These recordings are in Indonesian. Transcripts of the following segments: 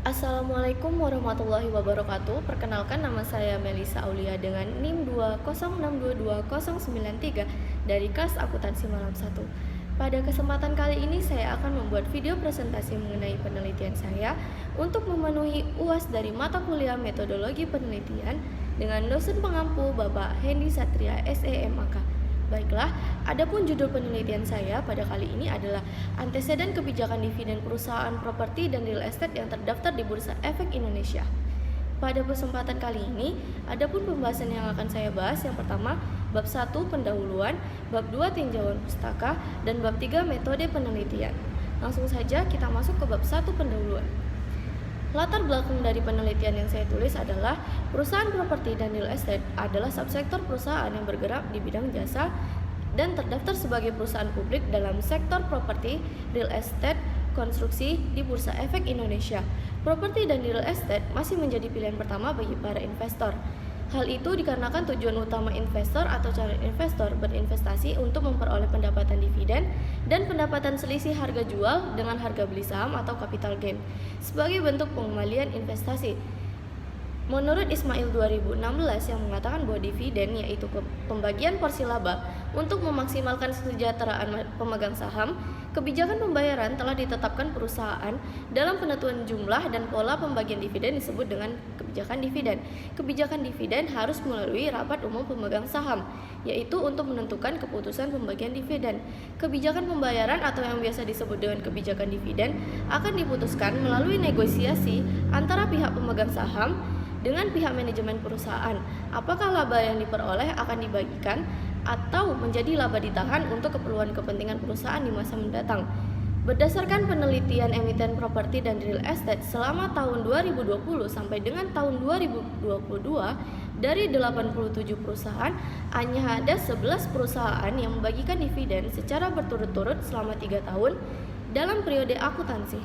Assalamualaikum warahmatullahi wabarakatuh. Perkenalkan, nama saya Melisa Aulia dengan NIM 206222093 dari kelas akuntansi malam 1. Pada kesempatan kali ini saya akan membuat video presentasi mengenai penelitian saya untuk memenuhi UAS dari mata kuliah metodologi penelitian dengan dosen pengampu Bapak Hendy Satria SEMAK. Baiklah, adapun judul penelitian saya pada kali ini adalah anteseden kebijakan dividen perusahaan properti dan real estate yang terdaftar di Bursa Efek Indonesia. Pada kesempatan kali ini, adapun pembahasan yang akan saya bahas yang pertama, bab 1 pendahuluan, bab 2 tinjauan pustaka, dan bab 3 metode penelitian. Langsung saja kita masuk ke bab 1 pendahuluan. Latar belakang dari penelitian yang saya tulis adalah perusahaan properti dan real estate adalah subsektor perusahaan yang bergerak di bidang jasa dan terdaftar sebagai perusahaan publik dalam sektor properti, real estate, konstruksi di Bursa Efek Indonesia. Properti dan real estate masih menjadi pilihan pertama bagi para investor. Hal itu dikarenakan tujuan utama investor atau calon investor berinvestasi untuk memperoleh pendapatan dividen dan pendapatan selisih harga jual dengan harga beli saham atau capital gain sebagai bentuk pengembalian investasi. Menurut Ismail 2016 yang mengatakan bahwa dividen yaitu pembagian porsi laba untuk memaksimalkan kesejahteraan pemegang saham, kebijakan pembayaran telah ditetapkan perusahaan dalam penentuan jumlah dan pola pembagian dividen disebut dengan kebijakan dividen. Kebijakan dividen harus melalui rapat umum pemegang saham, yaitu untuk menentukan keputusan pembagian dividen. Kebijakan pembayaran atau yang biasa disebut dengan kebijakan dividen akan diputuskan melalui negosiasi antara pihak pemegang saham dengan pihak manajemen perusahaan. Apakah laba yang diperoleh akan dibagikan atau menjadi laba ditahan untuk keperluan kepentingan perusahaan di masa mendatang. Berdasarkan penelitian emiten properti dan real estate selama tahun 2020 sampai dengan tahun 2022, dari 87 perusahaan, hanya ada 11 perusahaan yang membagikan dividen secara berturut-turut selama 3 tahun dalam periode akuntansi.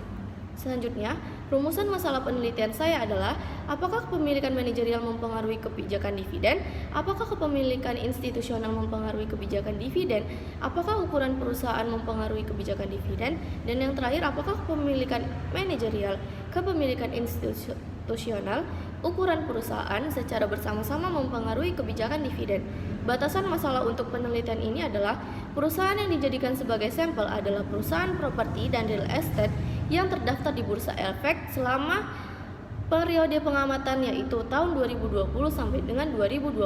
Selanjutnya, rumusan masalah penelitian saya adalah apakah kepemilikan manajerial mempengaruhi kebijakan dividen, apakah kepemilikan institusional mempengaruhi kebijakan dividen, apakah ukuran perusahaan mempengaruhi kebijakan dividen, dan yang terakhir apakah kepemilikan manajerial, kepemilikan institusional, ukuran perusahaan secara bersama-sama mempengaruhi kebijakan dividen. Batasan masalah untuk penelitian ini adalah perusahaan yang dijadikan sebagai sampel adalah perusahaan properti dan real estate yang terdaftar di Bursa Efek selama periode pengamatan yaitu tahun 2020 sampai dengan 2022.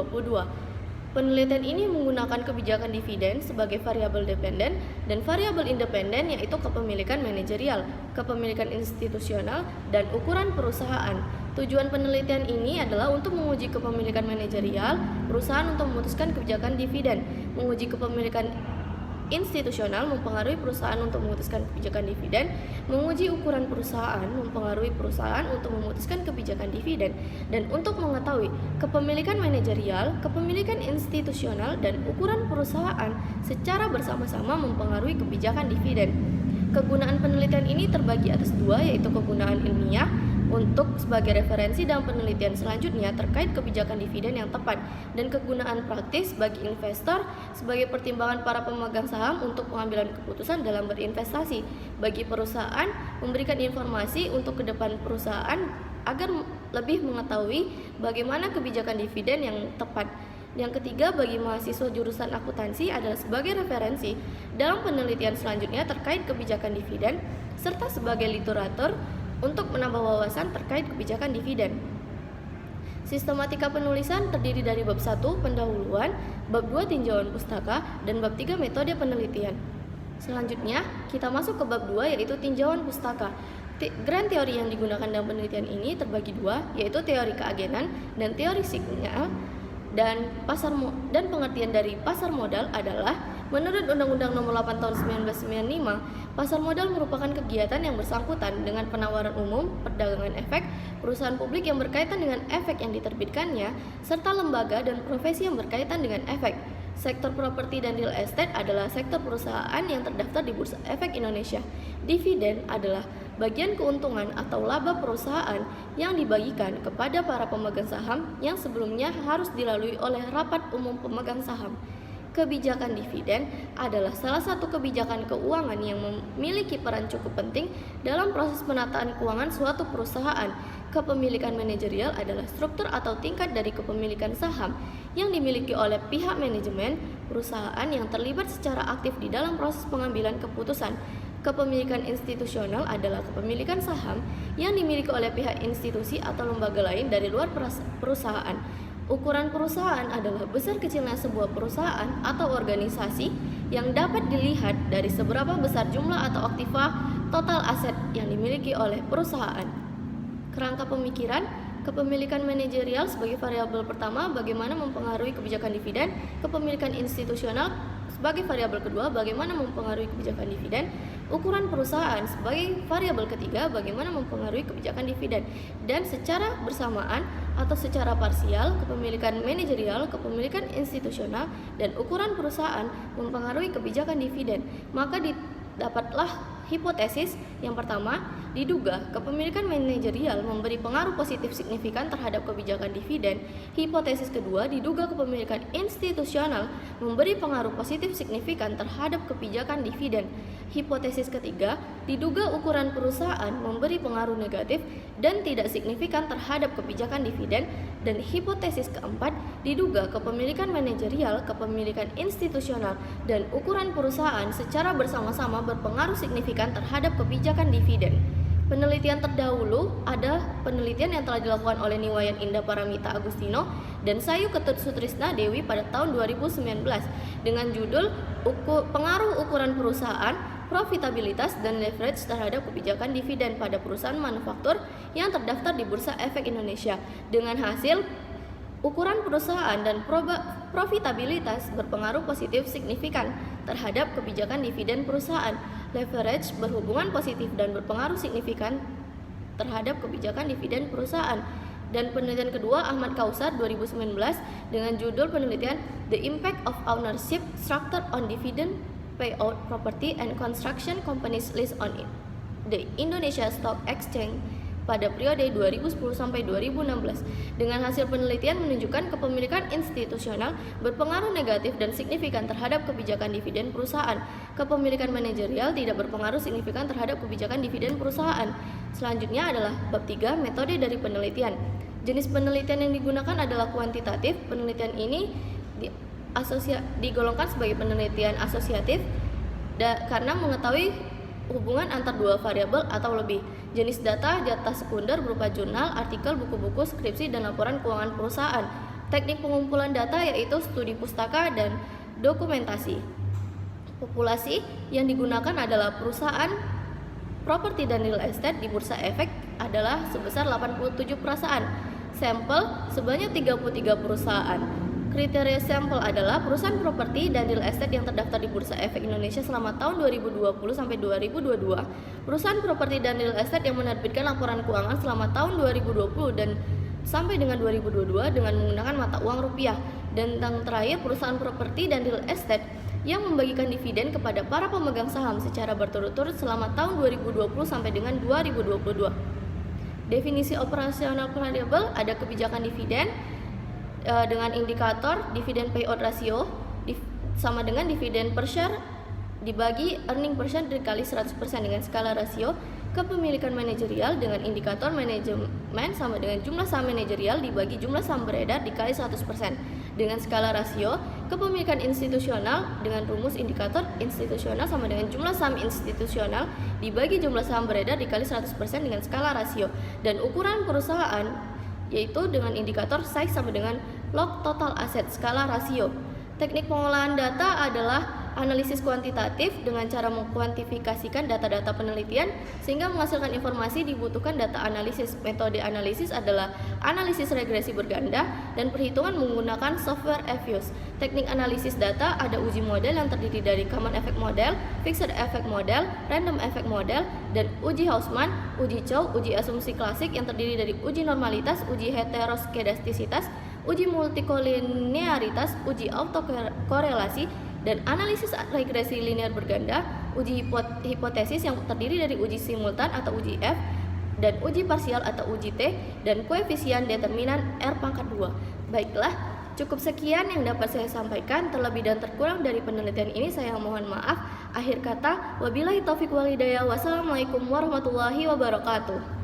Penelitian ini menggunakan kebijakan dividen sebagai variabel dependen dan variabel independen yaitu kepemilikan manajerial, kepemilikan institusional, dan ukuran perusahaan. Tujuan penelitian ini adalah untuk menguji kepemilikan manajerial perusahaan untuk memutuskan kebijakan dividen, menguji kepemilikan institusional mempengaruhi perusahaan untuk memutuskan kebijakan dividen, menguji ukuran perusahaan mempengaruhi perusahaan untuk memutuskan kebijakan dividen, dan untuk mengetahui kepemilikan manajerial, kepemilikan institusional, dan ukuran perusahaan secara bersama-sama mempengaruhi kebijakan dividen. Kegunaan penelitian ini terbagi atas dua, yaitu kegunaan ilmiah untuk sebagai referensi dalam penelitian selanjutnya terkait kebijakan dividen yang tepat, dan kegunaan praktis bagi investor sebagai pertimbangan para pemegang saham untuk pengambilan keputusan dalam berinvestasi. Bagi perusahaan, memberikan informasi untuk ke depan perusahaan agar lebih mengetahui bagaimana kebijakan dividen yang tepat. Yang ketiga, bagi mahasiswa jurusan akuntansi adalah sebagai referensi dalam penelitian selanjutnya terkait kebijakan dividen, serta sebagai literatur untuk menambah wawasan terkait kebijakan dividen. Sistematika penulisan terdiri dari bab 1 pendahuluan, bab 2 tinjauan pustaka, dan bab 3 metode penelitian. Selanjutnya, kita masuk ke bab 2 yaitu tinjauan pustaka. Grand teori yang digunakan dalam penelitian ini terbagi dua, yaitu teori keagenan dan teori signal. Dan pengertian dari pasar modal adalah menurut Undang-Undang Nomor 8 Tahun 1995, pasar modal merupakan kegiatan yang bersangkutan dengan penawaran umum, perdagangan efek, perusahaan publik yang berkaitan dengan efek yang diterbitkannya, serta lembaga dan profesi yang berkaitan dengan efek. Sektor properti dan real estate adalah sektor perusahaan yang terdaftar di Bursa Efek Indonesia. Dividen adalah bagian keuntungan atau laba perusahaan yang dibagikan kepada para pemegang saham yang sebelumnya harus dilalui oleh rapat umum pemegang saham. Kebijakan dividen adalah salah satu kebijakan keuangan yang memiliki peran cukup penting dalam proses penataan keuangan suatu perusahaan. Kepemilikan manajerial adalah struktur atau tingkat dari kepemilikan saham yang dimiliki oleh pihak manajemen perusahaan yang terlibat secara aktif di dalam proses pengambilan keputusan. Kepemilikan institusional adalah kepemilikan saham yang dimiliki oleh pihak institusi atau lembaga lain dari luar perusahaan. Ukuran perusahaan adalah besar kecilnya sebuah perusahaan atau organisasi yang dapat dilihat dari seberapa besar jumlah atau aktiva total aset yang dimiliki oleh perusahaan. Kerangka pemikiran, kepemilikan manajerial sebagai variabel pertama, bagaimana mempengaruhi kebijakan dividen. Kepemilikan institusional sebagai variabel kedua, bagaimana mempengaruhi kebijakan dividen. Ukuran perusahaan sebagai variabel ketiga, bagaimana mempengaruhi kebijakan dividen. Dan secara bersamaan atau secara parsial, kepemilikan manajerial, kepemilikan institusional, dan ukuran perusahaan mempengaruhi kebijakan dividen. Maka didapatlah hipotesis yang pertama, diduga kepemilikan manajerial memberi pengaruh positif signifikan terhadap kebijakan dividen. Hipotesis kedua, diduga kepemilikan institusional memberi pengaruh positif signifikan terhadap kebijakan dividen. Hipotesis ketiga, diduga ukuran perusahaan memberi pengaruh negatif dan tidak signifikan terhadap kebijakan dividen. Dan hipotesis keempat, diduga kepemilikan manajerial, kepemilikan institusional, dan ukuran perusahaan secara bersama-sama berpengaruh signifikan terhadap kebijakan dividen. Penelitian terdahulu ada penelitian yang telah dilakukan oleh Niwayan Indah Paramita Agustino dan Sayu Ketut Sutrisna Dewi pada tahun 2019 dengan judul Pengaruh Ukuran Perusahaan, Profitabilitas, dan Leverage terhadap Kebijakan Dividen pada Perusahaan Manufaktur yang terdaftar di Bursa Efek Indonesia. Dengan hasil, ukuran perusahaan dan profitabilitas berpengaruh positif signifikan terhadap kebijakan dividen perusahaan. Leverage berhubungan positif dan berpengaruh signifikan terhadap kebijakan dividen perusahaan. Dan penelitian kedua Ahmad Kausar 2019 dengan judul penelitian The Impact of Ownership Structure on Dividend Payout Property and Construction Companies List on the Indonesia Stock Exchange pada periode 2010 sampai 2016. Dengan hasil penelitian menunjukkan kepemilikan institusional berpengaruh negatif dan signifikan terhadap kebijakan dividen perusahaan. Kepemilikan manajerial tidak berpengaruh signifikan terhadap kebijakan dividen perusahaan. Selanjutnya adalah bab 3, metode dari penelitian. Jenis penelitian yang digunakan adalah kuantitatif. Penelitian ini digolongkan sebagai penelitian asosiatif karena mengetahui hubungan antar dua variabel atau lebih. Jenis data sekunder berupa jurnal, artikel, buku-buku, skripsi, dan laporan keuangan perusahaan. Teknik pengumpulan data yaitu studi pustaka dan dokumentasi. Populasi yang digunakan adalah perusahaan properti dan real estate di Bursa Efek adalah sebesar 87 perusahaan. Sampel sebanyak 33 perusahaan. Kriteria sampel adalah perusahaan properti dan real estate yang terdaftar di Bursa Efek Indonesia selama tahun 2020 sampai 2022. Perusahaan properti dan real estate yang menerbitkan laporan keuangan selama tahun 2020 dan sampai dengan 2022 dengan menggunakan mata uang rupiah. Dan yang terakhir, perusahaan properti dan real estate yang membagikan dividen kepada para pemegang saham secara berturut-turut selama tahun 2020 sampai dengan 2022. Definisi operasional variabel ada kebijakan dividen dengan indikator dividen payout ratio sama dengan dividen per share dibagi earning per share dikali 100% dengan skala rasio. Kepemilikan manajerial dengan indikator manajemen sama dengan jumlah saham manajerial dibagi jumlah saham beredar dikali 100% dengan skala rasio. Kepemilikan institusional dengan rumus indikator institusional sama dengan jumlah saham institusional dibagi jumlah saham beredar dikali 100% dengan skala rasio. Dan ukuran perusahaan yaitu dengan indikator size sama dengan log total aset skala rasio. Teknik pengolahan data adalah analisis kuantitatif dengan cara mengkuantifikasikan data-data penelitian sehingga menghasilkan informasi. Dibutuhkan data analisis. Metode analisis adalah analisis regresi berganda dan perhitungan menggunakan software EFUSE. Teknik analisis data ada uji model yang terdiri dari common effect model, fixed effect model, random effect model, dan uji Hausman, uji Chow, uji asumsi klasik yang terdiri dari uji normalitas, uji heteroskedastisitas, uji multikolinearitas, uji autokorelasi, dan analisis regresi linear berganda, uji hipotesis yang terdiri dari uji simultan atau uji F, dan uji parsial atau uji T, dan koefisien determinan R pangkat 2. Baiklah, Cukup sekian yang dapat saya sampaikan, terlebih dan terkurang dari penelitian ini saya mohon maaf. Akhir kata, wabillahi taufiq wal hidayah. Wassalamualaikum warahmatullahi wabarakatuh.